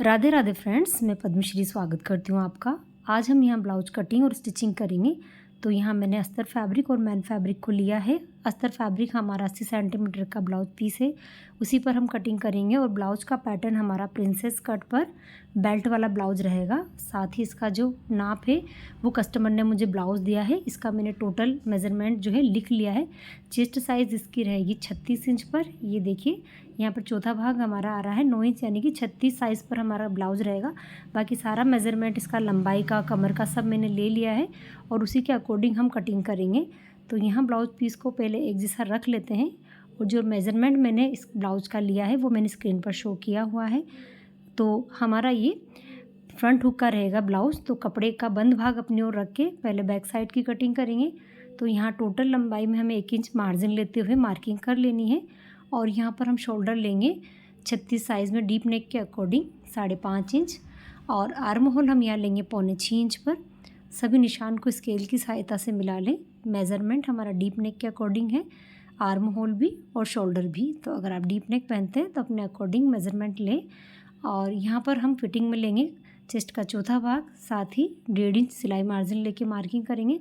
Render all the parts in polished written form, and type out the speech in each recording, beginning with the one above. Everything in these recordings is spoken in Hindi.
राधे राधे फ्रेंड्स, मैं पद्मश्री स्वागत करती हूँ आपका। आज हम यहाँ ब्लाउज कटिंग और स्टिचिंग करेंगे। तो यहाँ मैंने अस्तर फैब्रिक और मैन फैब्रिक को लिया है। अस्तर फैब्रिक हमारा 80 सेंटीमीटर का ब्लाउज पीस है, उसी पर हम कटिंग करेंगे। और ब्लाउज का पैटर्न हमारा प्रिंसेस कट पर बेल्ट वाला ब्लाउज रहेगा। साथ ही इसका जो नाप है वो कस्टमर ने मुझे ब्लाउज़ दिया है, इसका मैंने टोटल मेज़रमेंट जो है लिख लिया है। चेस्ट साइज़ इसकी रहेगी 36 इंच पर। ये देखिए यहाँ पर चौथा भाग हमारा आ रहा है 9 इंच, यानी कि 36 साइज़ पर हमारा ब्लाउज़ रहेगा। बाकी सारा मेज़रमेंट इसका लंबाई का, कमर का सब मैंने ले लिया है और उसी के अकॉर्डिंग हम कटिंग करेंगे। तो यहाँ ब्लाउज पीस को पहले एक जैसा रख लेते हैं और जो मेज़रमेंट मैंने इस ब्लाउज का लिया है वो मैंने स्क्रीन पर शो किया हुआ है। तो हमारा ये फ्रंट हुक का रहेगा ब्लाउज़। तो कपड़े का बंद भाग अपनी ओर रख के पहले बैक साइड की कटिंग करेंगे। तो यहाँ टोटल लंबाई में हमें 1 इंच मार्जिन लेते हुए मार्किंग कर लेनी है। और यहाँ पर हम शोल्डर लेंगे 36 साइज़ में डीप नेक के अकॉर्डिंग 5.5 इंच। और आर्म होल हम यहाँ लेंगे 6.25 इंच पर। सभी निशान को स्केल की सहायता से मिला लें। मेज़रमेंट हमारा डीप नेक के अकॉर्डिंग है, आर्म होल भी और शोल्डर भी। तो अगर आप डीप नेक पहनते हैं तो अपने अकॉर्डिंग मेज़रमेंट लें। और यहाँ पर हम फिटिंग में लेंगे चेस्ट का चौथा भाग, साथ ही 1.5 इंच सिलाई मार्जिन लेके मार्किंग करेंगे।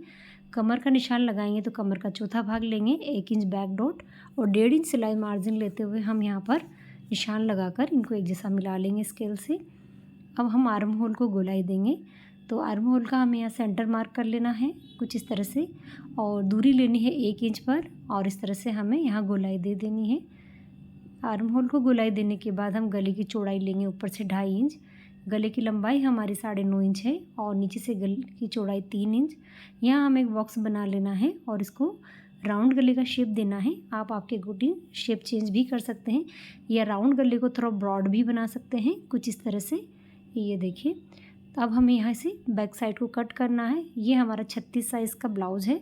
कमर का निशान लगाएंगे तो कमर का चौथा भाग लेंगे, 1 इंच बैक डॉट और 1.5 इंच सिलाई मार्जिन लेते हुए हम यहाँ पर निशान लगाकर इनको एक जैसा मिला लेंगे स्केल से। अब हम आर्म होल को गोलाई देंगे। तो आर्म होल का हमें यहाँ सेंटर मार्क कर लेना है कुछ इस तरह से, और दूरी लेनी है 1 इंच पर और इस तरह से हमें यहाँ गोलाई दे देनी है। आर्म होल को गोलाई देने के बाद हम गले की चौड़ाई लेंगे ऊपर से 2.5 इंच। गले की लंबाई हमारी 9.5 इंच है और नीचे से गले की चौड़ाई 3 इंच। यहाँ हमें एक बॉक्स बना लेना है और इसको राउंड गले का शेप देना है। आप आपके अकॉर्डिंग शेप चेंज भी कर सकते हैं या राउंड गले को थोड़ा ब्रॉड भी बना सकते हैं कुछ इस तरह से। ये देखिए, अब हमें यहाँ से बैक साइड को कट करना है। ये हमारा 36 साइज़ का ब्लाउज़ है।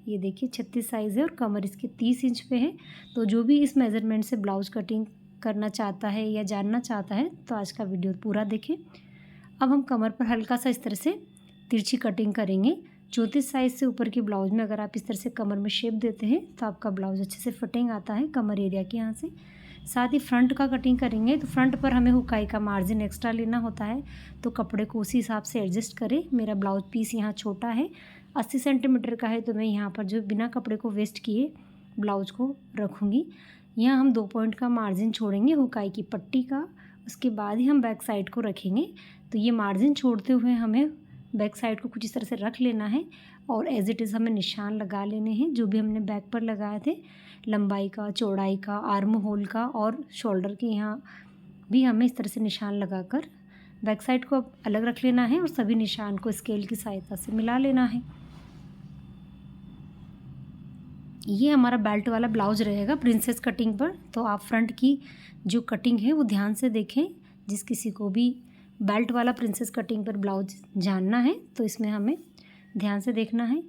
ये देखिए 36 साइज़ है और कमर इसकी 30 इंच पे है। तो जो भी इस मेज़रमेंट से ब्लाउज़ कटिंग करना चाहता है या जानना चाहता है तो आज का वीडियो पूरा देखें। अब हम कमर पर हल्का सा इस तरह से तिरछी कटिंग करेंगे। 34 साइज़ से ऊपर के ब्लाउज़ में अगर आप इस तरह से कमर में शेप देते हैं तो आपका ब्लाउज़ अच्छे से फिटिंग आता है कमर एरिया के यहाँ से। साथ ही फ्रंट का कटिंग करेंगे तो फ्रंट पर हमें हुकाई का मार्जिन एक्स्ट्रा लेना होता है, तो कपड़े को उसी हिसाब से एडजस्ट करें। मेरा ब्लाउज पीस यहाँ छोटा है, 80 सेंटीमीटर का है, तो मैं यहाँ पर जो बिना कपड़े को वेस्ट किए ब्लाउज को रखूँगी। यहाँ हम 2 पॉइंट का मार्जिन छोड़ेंगे हुकाई की पट्टी का, उसके बाद ही हम बैक साइड को रखेंगे। तो ये मार्जिन छोड़ते हुए हमें बैक साइड को कुछ इस तरह से रख लेना है और एज इट इज़ हमें निशान लगा लेने हैं जो भी हमने बैक पर लगाए थे, लंबाई का, चौड़ाई का, आर्म होल का और शोल्डर के यहाँ भी हमें इस तरह से निशान लगाकर बैक साइड को अलग रख लेना है और सभी निशान को स्केल की सहायता से मिला लेना है। ये हमारा बेल्ट वाला ब्लाउज रहेगा प्रिंसेस कटिंग पर। तो आप फ्रंट की जो कटिंग है वो ध्यान से देखें। जिस किसी को भी बेल्ट वाला प्रिंसेस कटिंग पर ब्लाउज जानना है तो इसमें हमें ध्यान से देखना है।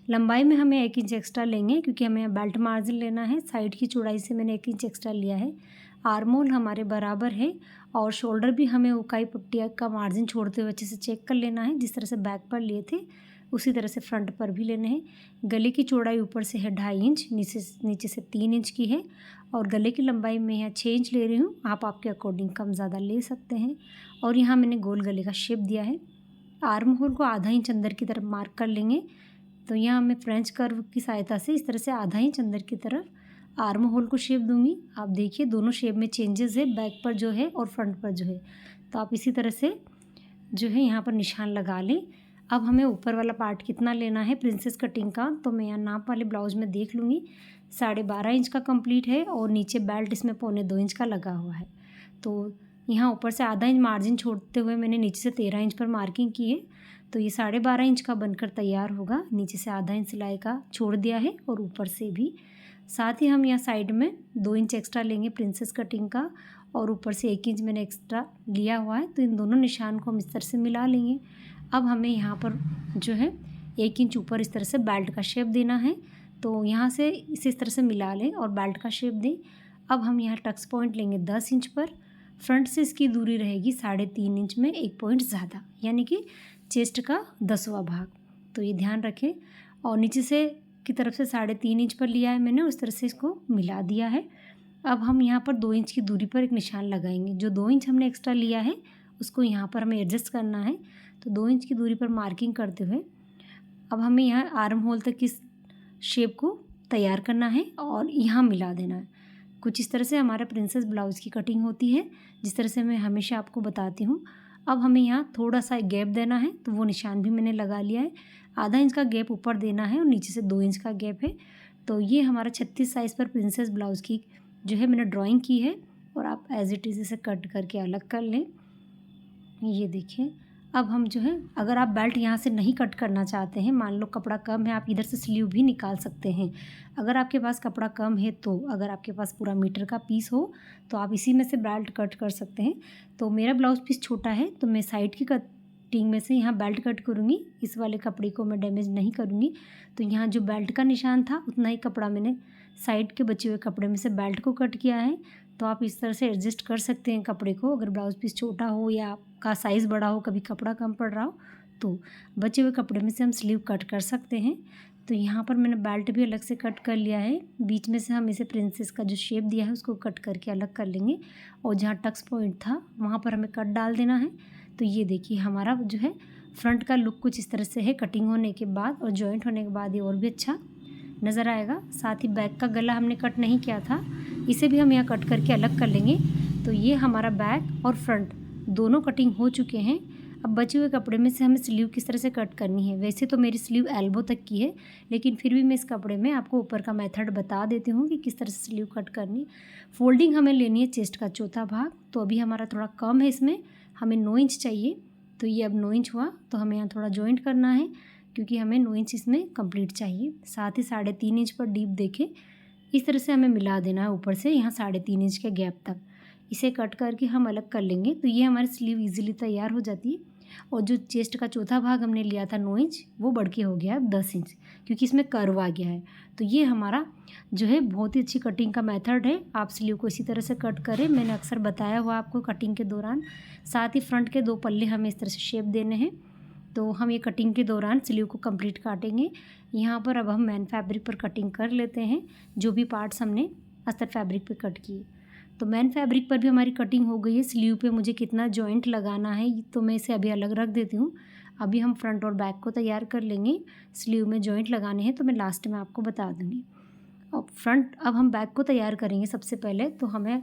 लंबाई में हमें 1 इंच एक्स्ट्रा लेंगे क्योंकि हमें यहाँ बेल्ट मार्जिन लेना है। साइड की चौड़ाई से मैंने 1 इंच एक्स्ट्रा लिया है। आर्म होल हमारे बराबर है और शोल्डर भी हमें उकाई पट्टी का मार्जिन छोड़ते हुए अच्छे से चेक कर लेना है। जिस तरह से बैक पर लिए थे उसी तरह से फ्रंट पर भी लेने हैं। गले की चौड़ाई ऊपर से है 2.5 इंच, नीचे से 3 इंच की है और गले की लंबाई मैं यहाँ 6 इंच ले रही हूँ। आप आपके अकॉर्डिंग कम ज़्यादा ले सकते हैं। और यहाँ मैंने गोल गले का शेप दिया है। आर्म होल को आधा इंच अंदर की तरफ मार्क कर लेंगे। तो यहाँ मैं फ्रेंच कर्व की सहायता से इस तरह से आधा इंच अंदर की तरफ आर्म होल को शेप दूंगी। आप देखिए दोनों शेप में चेंजेस है, बैक पर जो है और फ्रंट पर जो है। तो आप इसी तरह से जो है यहाँ पर निशान लगा लें। अब हमें ऊपर वाला पार्ट कितना लेना है प्रिंसेस कटिंग का, तो मैं यहाँ नाप वाले ब्लाउज में देख लूँगी। 12.5 इंच का कंप्लीट है और नीचे बेल्ट इसमें 1.25 इंच का लगा हुआ है। तो यहाँ ऊपर से आधा इंच मार्जिन छोड़ते हुए मैंने नीचे से 13 इंच पर मार्किंग की है। तो ये 12.5 इंच का बनकर तैयार होगा। नीचे से आधा इंच सिलाई का छोड़ दिया है और ऊपर से भी। साथ ही हम यहाँ साइड में 2 इंच एक्स्ट्रा लेंगे प्रिंसेस कटिंग का और ऊपर से 1 इंच मैंने एक्स्ट्रा लिया हुआ है। तो इन दोनों निशान को हम इस तरह से मिला लेंगे। अब हमें यहाँ पर जो है 1 इंच ऊपर इस तरह से बेल्ट का शेप देना है। तो यहाँ से इसे इस तरह से मिला लें और बेल्ट का शेप दें। अब हम यहाँ टक्स पॉइंट लेंगे 10 इंच पर। फ्रंट से इसकी दूरी रहेगी 3.5 इंच में 1 पॉइंट ज़्यादा, यानी कि चेस्ट का 10वां भाग। तो ये ध्यान रखें। और नीचे से की तरफ से 3.5 इंच पर लिया है मैंने, उस तरह से इसको मिला दिया है। अब हम यहाँ पर 2 इंच की दूरी पर एक निशान लगाएंगे। जो 2 इंच हमने एक्स्ट्रा लिया है उसको यहाँ पर हमें एडजस्ट करना है। तो 2 इंच की दूरी पर मार्किंग करते हुए अब हमें यहाँ आर्म होल तक इस शेप को तैयार करना है और यहाँ मिला देना है। कुछ इस तरह से हमारा प्रिंसेस ब्लाउज़ की कटिंग होती है, जिस तरह से मैं हमेशा आपको बताती हूँ। अब हमें यहाँ थोड़ा सा गैप देना है, तो वो निशान भी मैंने लगा लिया है। आधा इंच का गैप ऊपर देना है और नीचे से 2 इंच का गैप है। तो ये हमारा 36 साइज़ पर प्रिंसेस ब्लाउज़ की जो है मैंने ड्राइंग की है और आप एज़ इट इज़ इसे कट करके अलग कर लें। ये देखिए, अब हम जो है अगर आप बेल्ट यहाँ से नहीं कट करना चाहते हैं, मान लो कपड़ा कम है, आप इधर से स्लीव भी निकाल सकते हैं। अगर आपके पास कपड़ा कम है तो अगर आपके पास पूरा मीटर का पीस हो तो आप इसी में से बेल्ट कट कर सकते हैं। तो मेरा ब्लाउज़ पीस छोटा है तो मैं साइड की कटिंग में से यहाँ बेल्ट कट करूँगी। इस वाले कपड़े को मैं डैमेज नहीं करूँगी। तो यहाँ जो बेल्ट का निशान था उतना ही कपड़ा मैंने साइड के बचे हुए कपड़े में से बेल्ट को कट किया है। तो आप इस तरह से एडजस्ट कर सकते हैं कपड़े को, अगर ब्लाउज़ पीस छोटा हो या आपका साइज़ बड़ा हो, कभी कपड़ा कम पड़ रहा हो तो बचे हुए कपड़े में से हम स्लीव कट कर सकते हैं। तो यहाँ पर मैंने बेल्ट भी अलग से कट कर लिया है। बीच में से हम इसे प्रिंसेस का जो शेप दिया है उसको कट करके अलग कर लेंगे और जहाँ टक्स पॉइंट था वहाँ पर हमें कट डाल देना है। तो ये देखिए हमारा जो है फ्रंट का लुक कुछ इस तरह से है। कटिंग होने के बाद और जॉइंट होने के बाद ये और भी अच्छा नज़र आएगा। साथ ही बैक का गला हमने कट नहीं किया था, इसे भी हम यहाँ कट करके अलग कर लेंगे। तो ये हमारा बैक और फ्रंट दोनों कटिंग हो चुके हैं। अब बचे हुए कपड़े में से हमें स्लीव किस तरह से कट करनी है। वैसे तो मेरी स्लीव एल्बो तक की है, लेकिन फिर भी मैं इस कपड़े में आपको ऊपर का मेथड बता देती हूँ कि किस तरह से स्लीव कट करनी। फोल्डिंग हमें लेनी है चेस्ट का चौथा भाग। तो अभी हमारा थोड़ा कम है, इसमें हमें 9 इंच चाहिए। तो ये अब 9 इंच हुआ, तो हमें यहाँ थोड़ा जॉइंट करना है क्योंकि हमें 9 इंच इसमें कंप्लीट चाहिए। साथ ही 3.5 इंच पर डीप देके इस तरह से हमें मिला देना है ऊपर से यहाँ 3.5 इंच के गैप तक। इसे कट करके हम अलग कर लेंगे। तो ये हमारी स्लीव इजीली तैयार हो जाती है। और जो चेस्ट का चौथा भाग हमने लिया था 9 इंच, वो बढ़ के हो गया है 10 इंच, क्योंकि इसमें कर्व आ गया है। तो ये हमारा जो है बहुत ही अच्छी कटिंग का मेथड है। आप स्लीव को इसी तरह से कट करें, मैंने अक्सर बताया हुआ आपको कटिंग के दौरान। साथ ही फ्रंट के 2 पल्ले हमें इस तरह से शेप देने हैं। तो हम ये कटिंग के दौरान स्लीव को कंप्लीट काटेंगे। यहाँ पर अब हम मैन फैब्रिक पर कटिंग कर लेते हैं, जो भी पार्ट्स हमने अस्तर फैब्रिक पे कट किए। तो मैन फैब्रिक पर भी हमारी कटिंग हो गई है। स्लीव पे मुझे कितना जॉइंट लगाना है तो मैं इसे अभी अलग रख देती हूँ। अभी हम फ्रंट और बैक को तैयार कर लेंगे। स्लीव में जॉइंट लगाने हैं तो मैं लास्ट में आपको बता दूँगी। अब हम बैक को तैयार करेंगे। सबसे पहले तो हमें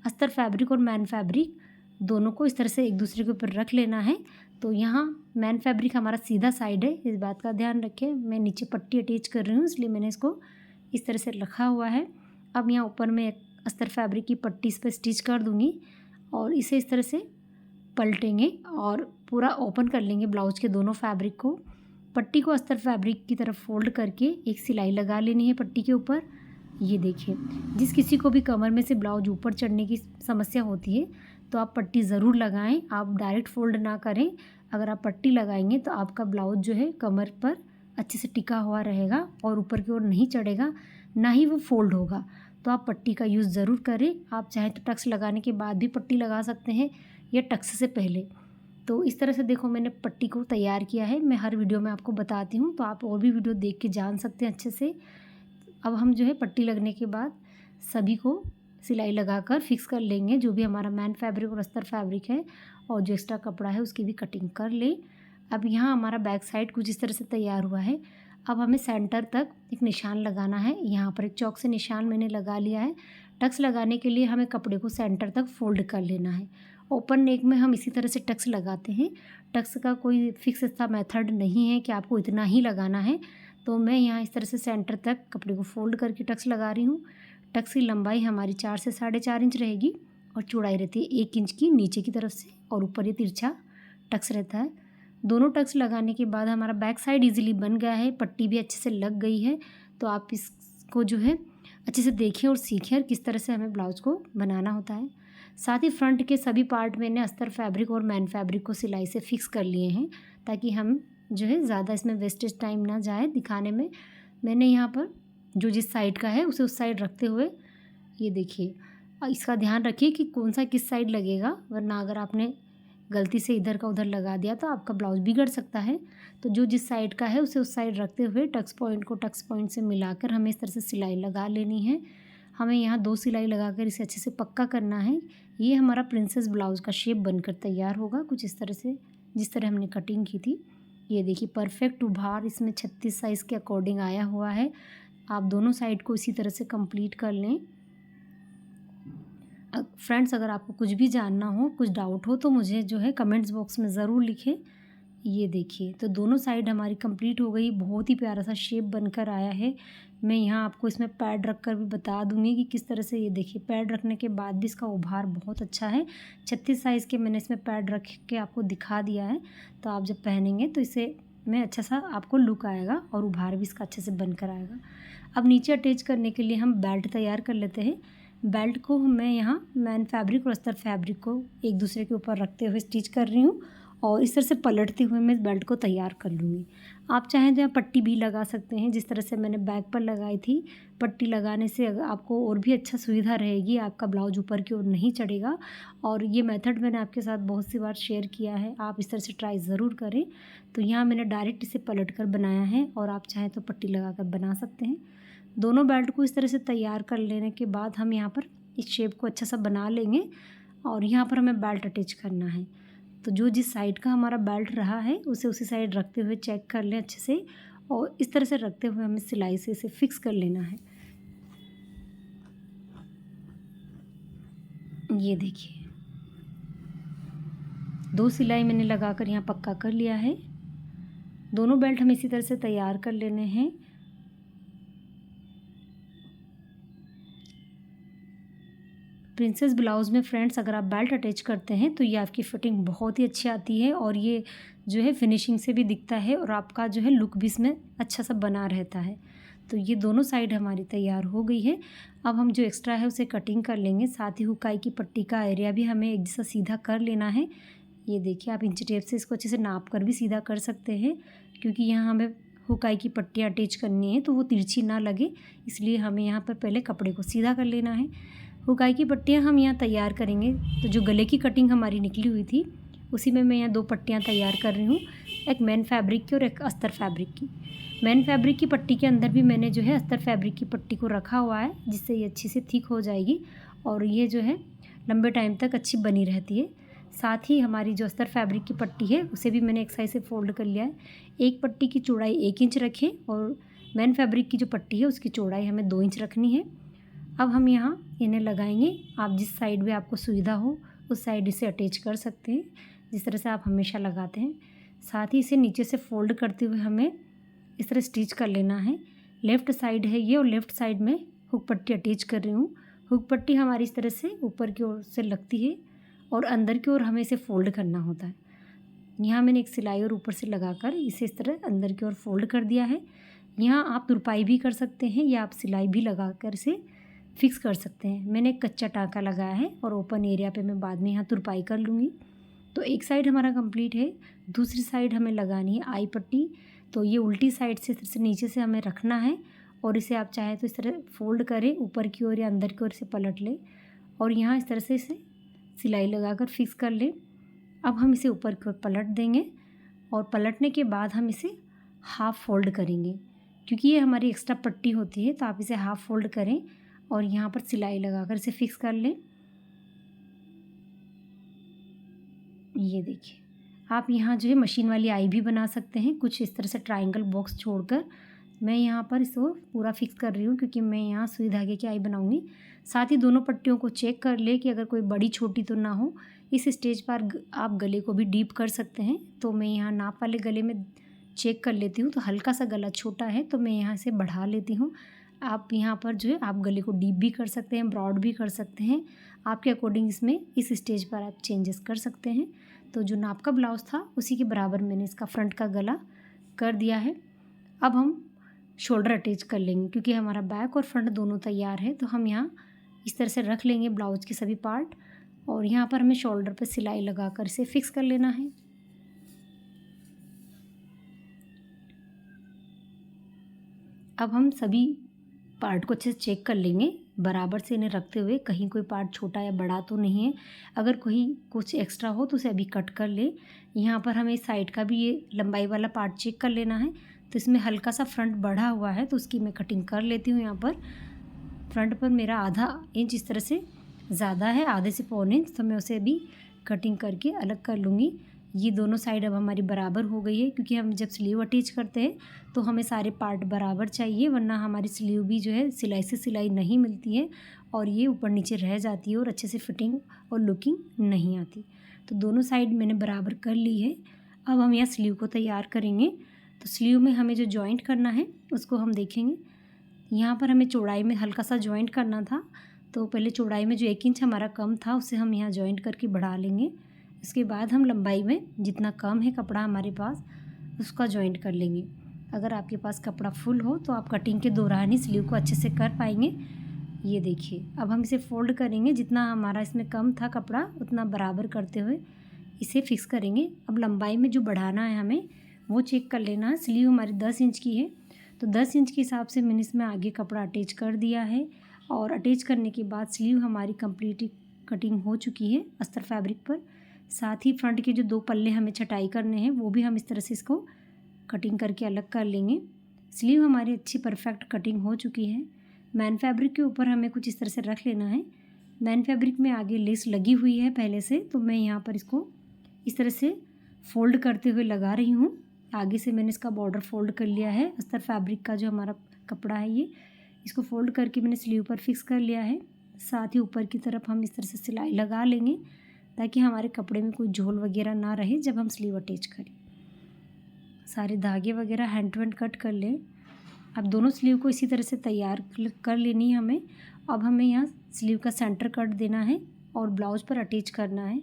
अस्तर फैब्रिक और मैन फैब्रिक दोनों को इस तरह से एक दूसरे के ऊपर रख लेना है। तो यहाँ मैन फैब्रिक हमारा सीधा साइड है, इस बात का ध्यान रखें। मैं नीचे पट्टी अटैच कर रही हूँ, इसलिए मैंने इसको इस तरह से रखा हुआ है। अब यहाँ ऊपर में एक अस्तर फैब्रिक की पट्टी इस पर स्टिच कर दूँगी और इसे इस तरह से पलटेंगे और पूरा ओपन कर लेंगे ब्लाउज के दोनों फैब्रिक को। पट्टी को अस्तर फैब्रिक की तरफ फोल्ड करके एक सिलाई लगा लेनी है पट्टी के ऊपर। ये देखिए, जिस किसी को भी कमर में से ब्लाउज ऊपर चढ़ने की समस्या होती है तो आप पट्टी ज़रूर लगाएं। आप डायरेक्ट फोल्ड ना करें। अगर आप पट्टी लगाएंगे तो आपका ब्लाउज जो है कमर पर अच्छे से टिका हुआ रहेगा और ऊपर की ओर नहीं चढ़ेगा, ना ही वो फोल्ड होगा। तो आप पट्टी का यूज़ ज़रूर करें। आप चाहें तो टक्स लगाने के बाद भी पट्टी लगा सकते हैं या टक्स से पहले। तो इस तरह से देखो मैंने पट्टी को तैयार किया है। मैं हर वीडियो में आपको बताती हूँ, तो आप और भी वीडियो देख के जान सकते हैं अच्छे से। अब हम जो है पट्टी लगने के बाद सभी को सिलाई लगाकर फिक्स कर लेंगे। जो भी हमारा मैन फैब्रिक और अस्तर फैब्रिक है और जो एक्स्ट्रा कपड़ा है उसकी भी कटिंग कर ले। अब यहाँ हमारा बैक साइड कुछ इस तरह से तैयार हुआ है। अब हमें सेंटर तक एक निशान लगाना है। यहाँ पर एक चौक से निशान मैंने लगा लिया है। टक्स लगाने के लिए हमें कपड़े को सेंटर तक फोल्ड कर लेना है। ओपन नेक में हम इसी तरह से टक्स लगाते हैं। टक्स का कोई फिक्स सा मेथड नहीं है कि आपको इतना ही लगाना है। तो मैं यहाँ इस तरह से सेंटर तक कपड़े को फोल्ड करके टक्स लगा रही हूँ। टक्स की लंबाई हमारी 4 से 4.5 इंच रहेगी और चौड़ाई रहती है 1 इंच की नीचे की तरफ से, और ऊपर ये तिरछा टक्स रहता है। दोनों टक्स लगाने के बाद हमारा बैक साइड इजीली बन गया है। पट्टी भी अच्छे से लग गई है। तो आप इसको जो है अच्छे से देखें और सीखें और किस तरह से हमें ब्लाउज़ को बनाना होता है। साथ ही फ्रंट के सभी पार्ट मैंने अस्तर फैब्रिक और मैन फैब्रिक को सिलाई से फिक्स कर लिए हैं, ताकि हम जो है ज़्यादा इसमें वेस्टेज टाइम ना जाए दिखाने में। मैंने यहाँ पर जो जिस साइड का है उसे उस साइड रखते हुए, ये देखिए, इसका ध्यान रखिए कि कौन सा किस साइड लगेगा, वरना अगर आपने गलती से इधर का उधर लगा दिया तो आपका ब्लाउज़ बिगड़ सकता है। तो जो जिस साइड का है उसे उस साइड रखते हुए टक्स पॉइंट को टक्स पॉइंट से मिलाकर हमें इस तरह से सिलाई लगा लेनी है। हमें यहाँ 2 सिलाई लगाकर इसे अच्छे से पक्का करना है। ये हमारा प्रिंसेस ब्लाउज़ का शेप बनकर तैयार होगा कुछ इस तरह से, जिस तरह हमने कटिंग की थी। ये देखिए परफेक्ट उभार इसमें 36 साइज़ के अकॉर्डिंग आया हुआ है। आप दोनों साइड को इसी तरह से कंप्लीट कर लें। फ्रेंड्स, अगर आपको कुछ भी जानना हो, कुछ डाउट हो तो मुझे जो है कमेंट्स बॉक्स में ज़रूर लिखें। ये देखिए तो दोनों साइड हमारी कंप्लीट हो गई। बहुत ही प्यारा सा शेप बनकर आया है। मैं यहाँ आपको इसमें पैड रख कर भी बता दूँगी कि किस तरह से। ये देखिए पैड रखने के बाद भी इसका उभार बहुत अच्छा है। 36 साइज़ के मैंने इसमें पैड रख के आपको दिखा दिया है। तो आप जब पहनेंगे तो इसे में अच्छा सा आपको लुक आएगा और उभार भी इसका अच्छे से बनकर आएगा। अब नीचे अटैच करने के लिए हम बेल्ट तैयार कर लेते हैं। बेल्ट को मैं यहाँ मैन फैब्रिक और अस्तर फैब्रिक को एक दूसरे के ऊपर रखते हुए स्टिच कर रही हूँ और इस तरह से पलटते हुए मैं इस बेल्ट को तैयार कर लूँगी। आप चाहें तो यहाँ पट्टी भी लगा सकते हैं, जिस तरह से मैंने बैक पर लगाई थी। पट्टी लगाने से आपको और भी अच्छा सुविधा रहेगी, आपका ब्लाउज ऊपर की ओर नहीं चढ़ेगा। और ये मेथड मैंने आपके साथ बहुत सी बार शेयर किया है, आप इस तरह से ट्राई ज़रूर करें। तो यहाँ मैंने डायरेक्ट इसे पलट कर बनाया है और आप चाहें तो पट्टी लगा कर बना सकते हैं। दोनों बेल्ट को इस तरह से तैयार कर लेने के बाद हम यहाँ पर इस शेप को अच्छा सा बना लेंगे और यहाँ पर हमें बेल्ट अटैच करना है। तो जो जिस साइड का हमारा बेल्ट रहा है उसे उसी साइड रखते हुए चेक कर लें अच्छे से और इस तरह से रखते हुए हमें सिलाई से इसे फिक्स कर लेना है। ये देखिए 2 सिलाई मैंने लगाकर यहाँ पक्का कर लिया है। दोनों बेल्ट हमें इसी तरह से तैयार कर लेने हैं। प्रिंसेस ब्लाउज़ में फ्रेंड्स अगर आप बेल्ट अटैच करते हैं तो ये आपकी फिटिंग बहुत ही अच्छी आती है और ये जो है फिनिशिंग से भी दिखता है और आपका जो है लुक भी इसमें अच्छा सा बना रहता है। तो ये दोनों साइड हमारी तैयार हो गई है। अब हम जो एक्स्ट्रा है उसे कटिंग कर लेंगे। साथ ही हुकाई की पट्टी का एरिया भी हमें एक जैसा सीधा कर लेना है। ये देखिए आप इंची टेप से इसको अच्छे से नाप कर भी सीधा कर सकते हैं, क्योंकि यहाँ हमें हुकाई की पट्टियाँ अटैच करनी है तो वो तिरछी ना लगे, इसलिए हमें यहाँ पर पहले कपड़े को सीधा कर लेना है। हुकाई की पट्टियाँ हम यहाँ तैयार करेंगे। तो जो गले की कटिंग हमारी निकली हुई थी उसी में मैं यहाँ 2 पट्टियाँ तैयार कर रही हूँ, एक मैन फैब्रिक की और एक अस्तर फैब्रिक की। मैन फैब्रिक की पट्टी के अंदर भी मैंने जो है अस्तर फैब्रिक की पट्टी को रखा हुआ है, जिससे ये अच्छी से थिक हो जाएगी और ये जो है लंबे टाइम तक अच्छी बनी रहती है। साथ ही हमारी जो अस्तर फैब्रिक की पट्टी है उसे भी मैंने एक साइड से फोल्ड कर लिया है। एक पट्टी की चौड़ाई 1 इंच रखें और मैन फैब्रिक की जो पट्टी है उसकी चौड़ाई हमें 2 इंच रखनी है। अब हम यहाँ इन्हें लगाएंगे। आप जिस साइड में आपको सुविधा हो उस साइड इसे अटैच कर सकते हैं, जिस तरह से आप हमेशा लगाते हैं। साथ ही इसे नीचे से फोल्ड करते हुए हमें इस तरह स्टिच कर लेना है। लेफ़्ट साइड है ये और लेफ़्ट साइड में हुक पट्टी अटैच कर रही हूँ। हुक पट्टी हमारी इस तरह से ऊपर की ओर से लगती है और अंदर की ओर हमें इसे फोल्ड करना होता है। यहाँ मैंने एक सिलाई और ऊपर से लगाकर इसे इस तरह अंदर की ओर फोल्ड कर दिया है। यहाँ आप तुरपाई भी कर सकते हैं या आप सिलाई भी लगाकर इसे फिक्स कर सकते हैं। मैंने एक कच्चा टाँका लगाया है और ओपन एरिया पे मैं बाद में यहाँ तुरपाई कर लूँगी। तो एक साइड हमारा कंप्लीट है, दूसरी साइड हमें लगानी है आई पट्टी। तो ये उल्टी साइड से इस तरह से नीचे से हमें रखना है और इसे आप चाहे तो इस तरह फोल्ड करें ऊपर की ओर या अंदर की ओर से पलट लें और यहाँ इस तरह से इसे सिलाई लगाकर फिक्स कर लें। अब हम इसे ऊपर की ओर पलट देंगे और पलटने के बाद हम इसे हाफ़ फोल्ड करेंगे, क्योंकि ये हमारी एक्स्ट्रा पट्टी होती है। तो आप इसे हाफ़ फोल्ड करें और यहाँ पर सिलाई लगाकर इसे फिक्स कर लें। ये देखिए आप यहाँ जो है मशीन वाली आई भी बना सकते हैं, कुछ इस तरह से ट्रायंगल बॉक्स छोड़कर। मैं यहाँ पर इसको पूरा फिक्स कर रही हूँ क्योंकि मैं यहाँ सुई धागे की आई बनाऊँगी। साथ ही दोनों पट्टियों को चेक कर ले कि अगर कोई बड़ी छोटी तो ना हो। इस स्टेज पर आप गले को भी डीप कर सकते हैं। तो मैं यहाँ नाप वाले गले में चेक कर लेती हूँ, तो हल्का सा गला छोटा है तो मैं यहाँ से बढ़ा लेती हूँ। आप यहाँ पर जो है आप गले को डीप भी कर सकते हैं, ब्रॉड भी कर सकते हैं, आपके अकॉर्डिंग इसमें इस स्टेज पर आप चेंजेस कर सकते हैं। तो जो नाप का ब्लाउज़ था उसी के बराबर मैंने इसका फ्रंट का गला कर दिया है। अब हम शोल्डर अटैच कर लेंगे, क्योंकि हमारा बैक और फ्रंट दोनों तैयार है। तो हम यहाँ इस तरह से रख लेंगे ब्लाउज़ के सभी पार्ट और यहाँ पर हमें शोल्डर पर सिलाई लगाकर इसे फिक्स कर लेना है। अब हम सभी पार्ट को अच्छे से चेक कर लेंगे, बराबर से इन्हें रखते हुए, कहीं कोई पार्ट छोटा या बड़ा तो नहीं है। अगर कोई कुछ एक्स्ट्रा हो तो उसे अभी कट कर ले। यहाँ पर हमें साइड का भी ये लंबाई वाला पार्ट चेक कर लेना है। तो इसमें हल्का सा फ्रंट बढ़ा हुआ है तो उसकी मैं कटिंग कर लेती हूँ यहाँ पर। फ्रंट पर मेरा आधा इंच इस तरह से ज़्यादा है, आधे से पौन इंच, तो मैं उसे अभी कटिंग करके अलग कर लूँगी। ये दोनों साइड अब हमारी बराबर हो गई है, क्योंकि हम जब स्लीव अटैच करते हैं तो हमें सारे पार्ट बराबर चाहिए, वरना हमारी स्लीव भी जो है सिलाई से सिलाई नहीं मिलती है और ये ऊपर नीचे रह जाती है और अच्छे से फिटिंग और लुकिंग नहीं आती। तो दोनों साइड मैंने बराबर कर ली है। अब हम यहाँ स्लीव को तैयार करेंगे। तो स्लीव में हमें जो जॉइंट करना है उसको हम देखेंगे। यहाँ पर हमें चौड़ाई में हल्का सा जॉइंट करना था, तो पहले चौड़ाई में जो 1 इंच हमारा कम था उसे हम यहाँ जॉइंट करके बढ़ा लेंगे। इसके बाद हम लंबाई में जितना कम है कपड़ा हमारे पास उसका जॉइंट कर लेंगे। अगर आपके पास कपड़ा फुल हो तो आप कटिंग के दौरान ही स्लीव को अच्छे से कर पाएंगे। ये देखिए, अब हम इसे फोल्ड करेंगे, जितना हमारा इसमें कम था कपड़ा उतना बराबर करते हुए इसे फिक्स करेंगे। अब लंबाई में जो बढ़ाना है हमें वो चेक कर लेना है। स्लीव हमारी 10 इंच की है, तो 10 इंच के हिसाब से मैंने इसमें आगे कपड़ा अटैच कर दिया है और अटैच करने के बाद स्लीव हमारी कंप्लीट कटिंग हो चुकी है अस्तर फैब्रिक पर। साथ ही फ्रंट के जो 2 पल्ले हमें छटाई करने हैं वो भी हम इस तरह से इसको कटिंग करके अलग कर लेंगे। स्लीव हमारी अच्छी परफेक्ट कटिंग हो चुकी है। मैन फैब्रिक के ऊपर हमें कुछ इस तरह से रख लेना है। मैन फैब्रिक में आगे लेस लगी हुई है पहले से, तो मैं यहाँ पर इसको इस तरह से फोल्ड करते हुए लगा रही हूँ। आगे से मैंने इसका बॉर्डर फोल्ड कर लिया है। अस्तर फैब्रिक का जो हमारा कपड़ा है ये, इसको फोल्ड करके मैंने स्लीव पर फिक्स कर लिया है। साथ ही ऊपर की तरफ हम इस तरह से सिलाई लगा लेंगे ताकि हमारे कपड़े में कोई झोल वगैरह ना रहे जब हम स्लीव अटैच करें। सारे धागे वगैरह हैंड टू हैंड कट कर लें। अब दोनों स्लीव को इसी तरह से तैयार कर लेनी है हमें। अब हमें यहाँ स्लीव का सेंटर कट देना है और ब्लाउज पर अटैच करना है।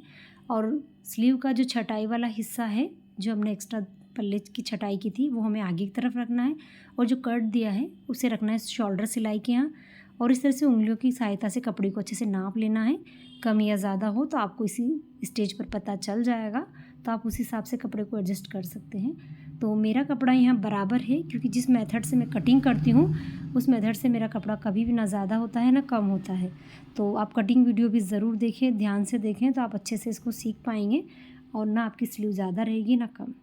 और स्लीव का जो छटाई वाला हिस्सा है, जो हमने एक्स्ट्रा पल्ले की छटाई की थी, वो हमें आगे की तरफ रखना है और जो कट दिया है उसे रखना है शोल्डर सिलाई के यहाँ। और इस तरह से उंगलियों की सहायता से कपड़े को अच्छे से नाप लेना है। कम या ज़्यादा हो तो आपको इसी स्टेज पर पता चल जाएगा, तो आप उस हिसाब से कपड़े को एडजस्ट कर सकते हैं। तो मेरा कपड़ा यहाँ बराबर है, क्योंकि जिस मेथड से मैं कटिंग करती हूँ उस मेथड से मेरा कपड़ा कभी भी ना ज़्यादा होता है ना कम होता है। तो आप कटिंग वीडियो भी ज़रूर देखें, ध्यान से देखें, तो आप अच्छे से इसको सीख पाएंगे और ना आपकी स्लीव ज़्यादा रहेगी ना कम।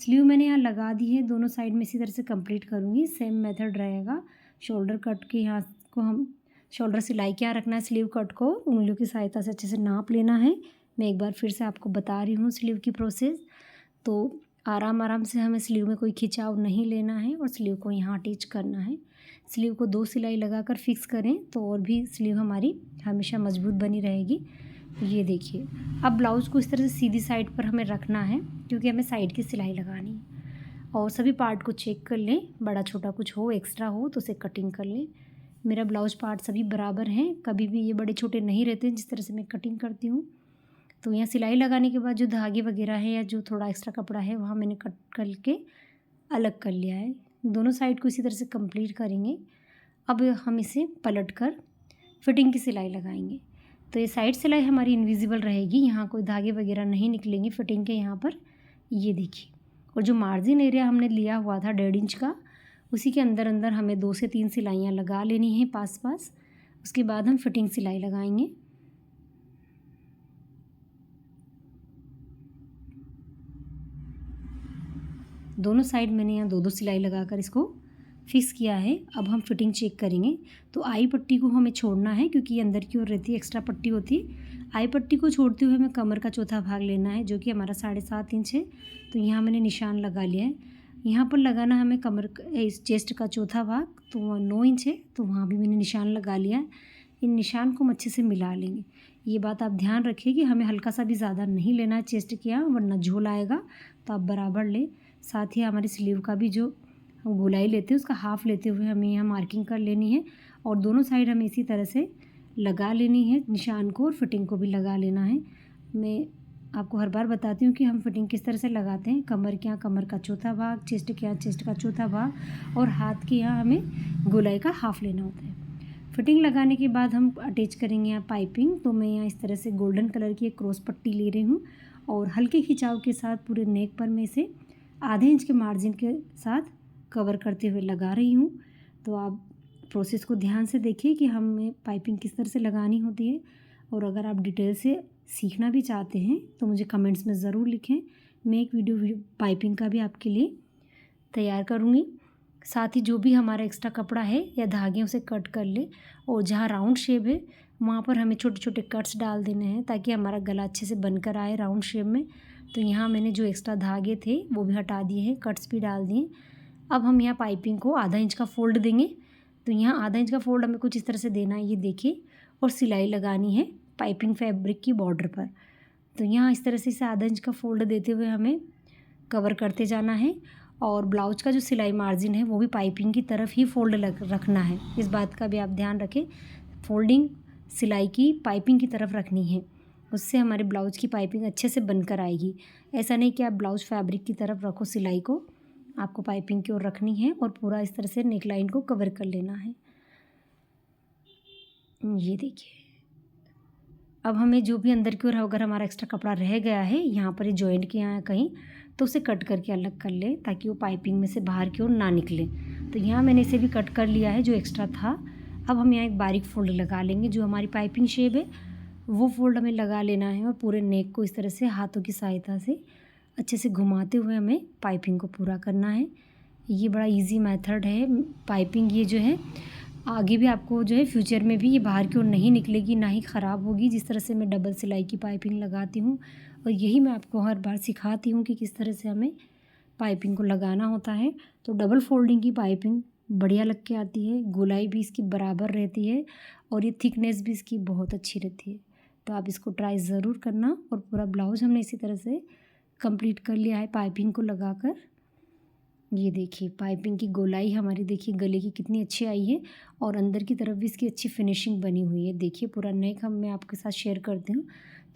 स्लीव मैंने यहाँ लगा दी है, दोनों साइड में इसी तरह से कंप्लीट करूँगी। सेम मेथड रहेगा। शोल्डर कट के यहाँ को हम शोल्डर सिलाई क्या रखना है, स्लीव कट को उंगलियों की सहायता से अच्छे से नाप लेना है। मैं एक बार फिर से आपको बता रही हूँ स्लीव की प्रोसेस। तो आराम से हमें स्लीव में कोई खिंचाव नहीं लेना है और स्लीव को यहाँ अटैच करना है। स्लीव को 2 सिलाई लगाकर फिक्स करें तो और भी स्लीव हमारी हमेशा मजबूत बनी रहेगी। ये देखिए, अब ब्लाउज़ को इस तरह से सीधी साइड पर हमें रखना है, क्योंकि हमें साइड की सिलाई लगानी है। और सभी पार्ट को चेक कर लें, बड़ा छोटा कुछ हो एक्स्ट्रा हो तो उसे कटिंग कर लें। मेरा ब्लाउज पार्ट सभी बराबर हैं, कभी भी ये बड़े छोटे नहीं रहते जिस तरह से मैं कटिंग करती हूँ। तो यहाँ सिलाई लगाने के बाद जो धागे वगैरह है या जो थोड़ा एक्स्ट्रा कपड़ा है वहाँ मैंने कट करके अलग कर लिया है। दोनों साइड को इसी तरह से कंप्लीट करेंगे। अब हम इसे पलट कर फिटिंग की सिलाई लगाएंगे। तो ये साइड सिलाई हमारी इनविजिबल रहेगी, यहाँ कोई धागे वगैरह नहीं निकलेंगे फिटिंग के यहाँ पर। ये देखिए, और जो मार्जिन एरिया हमने लिया हुआ था 1.5 इंच का, उसी के अंदर अंदर हमें 2 से 3 सिलाइयाँ लगा लेनी है पास। उसके बाद हम फिटिंग सिलाई लगाएंगे। दोनों साइड मैंने यहाँ 2-2 सिलाई लगाकर इसको फिक्स किया है। अब हम फिटिंग चेक करेंगे। तो आई पट्टी को हमें छोड़ना है, क्योंकि ये अंदर की ओर रहती है, एक्स्ट्रा पट्टी होती है। आई पट्टी को छोड़ते हुए हमें कमर का चौथा भाग लेना है, जो कि हमारा 7.5 इंच है। तो यहाँ मैंने निशान लगा लिया है। यहाँ पर लगाना हमें कमर इस चेस्ट का चौथा भाग, तो वहाँ 9 इंच है, तो वहाँ भी मैंने निशान लगा लिया है। इन निशान को हम अच्छे से मिला लेंगे। ये बात आप ध्यान रखिए कि हमें हल्का सा भी ज़्यादा नहीं लेना है चेस्ट के यहाँ, वरना झोल आएगा। तो आप बराबर लें। साथ ही हमारी स्लीव का भी जो हम गोलाई लेते हैं उसका हाफ लेते हुए हमें यहाँ मार्किंग कर लेनी है। और दोनों साइड हमें इसी तरह से लगा लेनी है निशान को, और फिटिंग को भी लगा लेना है। मैं आपको हर बार बताती हूँ कि हम फिटिंग किस तरह से लगाते हैं। कमर के यहाँ कमर का चौथा भाग, चेस्ट के यहाँ चेस्ट का चौथा भाग, और हाथ के यहाँ हमें गोलाई का हाफ लेना होता है। फिटिंग लगाने के बाद हम अटैच करेंगे यहाँ पाइपिंग। तो मैं यहाँ इस तरह से गोल्डन कलर की एक क्रॉस पट्टी ले रही हूँ और हल्के खिंचाव के साथ पूरे नेक पर मैं इसे आधे इंच के मार्जिन के साथ कवर करते हुए लगा रही हूँ। तो आप प्रोसेस को ध्यान से देखिए कि हमें पाइपिंग किस तरह से लगानी होती है। और अगर आप डिटेल से सीखना भी चाहते हैं तो मुझे कमेंट्स में ज़रूर लिखें। मैं एक वीडियो पाइपिंग का भी आपके लिए तैयार करूँगी। साथ ही जो भी हमारा एक्स्ट्रा कपड़ा है या धागे उसे कट कर ले, और जहाँ राउंड शेप है वहाँ पर हमें छोटे छोटे कट्स डाल देने हैं ताकि हमारा गला अच्छे से बनकर आए राउंड शेप में। तो यहाँ मैंने जो एक्स्ट्रा धागे थे वो भी हटा दिए हैं, कट्स भी डाल दिए। अब हम यहाँ पाइपिंग को आधा इंच का फोल्ड देंगे। तो यहाँ आधा इंच का फोल्ड हमें कुछ इस तरह से देना है, ये देखिए, और सिलाई लगानी है पाइपिंग फैब्रिक की बॉर्डर पर। तो यहाँ इस तरह से इसे आधा इंच का फोल्ड देते हुए हमें कवर करते जाना है, और ब्लाउज का जो सिलाई मार्जिन है वो भी पाइपिंग की तरफ ही फोल्ड रखना है। इस बात का भी आप ध्यान रखें, फोल्डिंग सिलाई की पाइपिंग की तरफ रखनी है, उससे हमारे ब्लाउज की पाइपिंग अच्छे से बनकर आएगी। ऐसा नहीं कि आप ब्लाउज फैब्रिक की तरफ रखो सिलाई को, आपको पाइपिंग की ओर रखनी है और पूरा इस तरह से नेक लाइन को कवर कर लेना है। ये देखिए, अब हमें जो भी अंदर की ओर अगर हमारा एक्स्ट्रा कपड़ा रह गया है यहाँ पर जॉइंट के यहाँ कहीं, तो उसे कट करके अलग कर ले ताकि वो पाइपिंग में से बाहर की ओर ना निकले। तो यहाँ मैंने इसे भी कट कर लिया है जो एक्स्ट्रा था। अब हम यहाँ एक बारीक फोल्ड लगा लेंगे, जो हमारी पाइपिंग शेप है वो फोल्ड हमें लगा लेना है, और पूरे नेक को इस तरह से हाथों की सहायता से अच्छे से घुमाते हुए हमें पाइपिंग को पूरा करना है। ये बड़ा इजी मेथड है पाइपिंग, ये जो है आगे भी आपको जो है फ्यूचर में भी ये बाहर की ओर नहीं निकलेगी, ना ही ख़राब होगी। जिस तरह से मैं डबल सिलाई की पाइपिंग लगाती हूँ, और यही मैं आपको हर बार सिखाती हूँ कि किस तरह से हमें पाइपिंग को लगाना होता है। तो डबल फोल्डिंग की पाइपिंग बढ़िया लग के आती है, गोलाई भी इसकी बराबर रहती है, और ये थिकनेस भी इसकी बहुत अच्छी रहती है। तो आप इसको ट्राई ज़रूर करना। और पूरा ब्लाउज हमने इसी तरह से कंप्लीट कर लिया है पाइपिंग को लगाकर। ये देखिए पाइपिंग की गोलाई हमारी देखिए गले की कितनी अच्छी आई है, और अंदर की तरफ भी इसकी अच्छी फिनिशिंग बनी हुई है। देखिए पूरा नेक मैं आपके साथ शेयर करती हूँ,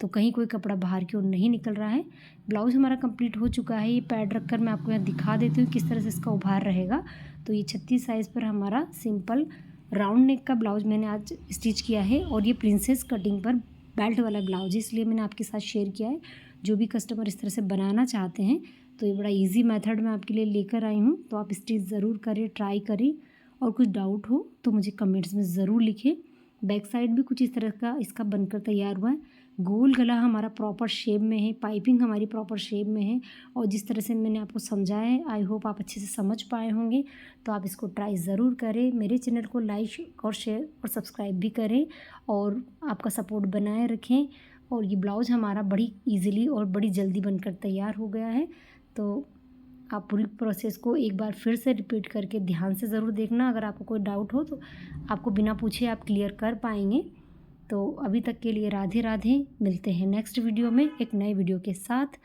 तो कहीं कोई कपड़ा बाहर की ओर नहीं निकल रहा है। ब्लाउज़ हमारा कंप्लीट हो चुका है। ये पैड रखकर मैं आपको यहाँ दिखा देती हूँ किस तरह से इसका उभार रहेगा। तो ये 36 साइज़ पर हमारा सिंपल राउंड नेक का ब्लाउज़ मैंने आज स्टिच किया है, और ये प्रिंसेस कटिंग पर बेल्ट वाला ब्लाउज है, इसलिए मैंने आपके साथ शेयर किया है। जो भी कस्टमर इस तरह से बनाना चाहते हैं तो ये बड़ा इजी मेथड मैं आपके लिए लेकर आई हूँ। तो आप स्टिच ज़रूर करें, ट्राई करें, और कुछ डाउट हो तो मुझे कमेंट्स में ज़रूर लिखें। बैक साइड भी कुछ इस तरह का इसका बनकर तैयार हुआ है। गोल गला हमारा प्रॉपर शेप में है, पाइपिंग हमारी प्रॉपर शेप में है, और जिस तरह से मैंने आपको समझाया है आई होप आप अच्छे से समझ पाए होंगे। तो आप इसको ट्राई ज़रूर करें। मेरे चैनल को लाइक और शेयर और सब्सक्राइब भी करें, और आपका सपोर्ट बनाए रखें। और ये ब्लाउज़ हमारा बड़ी ईजिली और बड़ी जल्दी बनकर तैयार हो गया है। तो आप पूरी प्रोसेस को एक बार फिर से रिपीट करके ध्यान से ज़रूर देखना। अगर आपको कोई डाउट हो तो आपको बिना पूछे आप क्लियर कर पाएंगे। तो अभी तक के लिए राधे राधे, मिलते हैं नेक्स्ट वीडियो में एक नए वीडियो के साथ।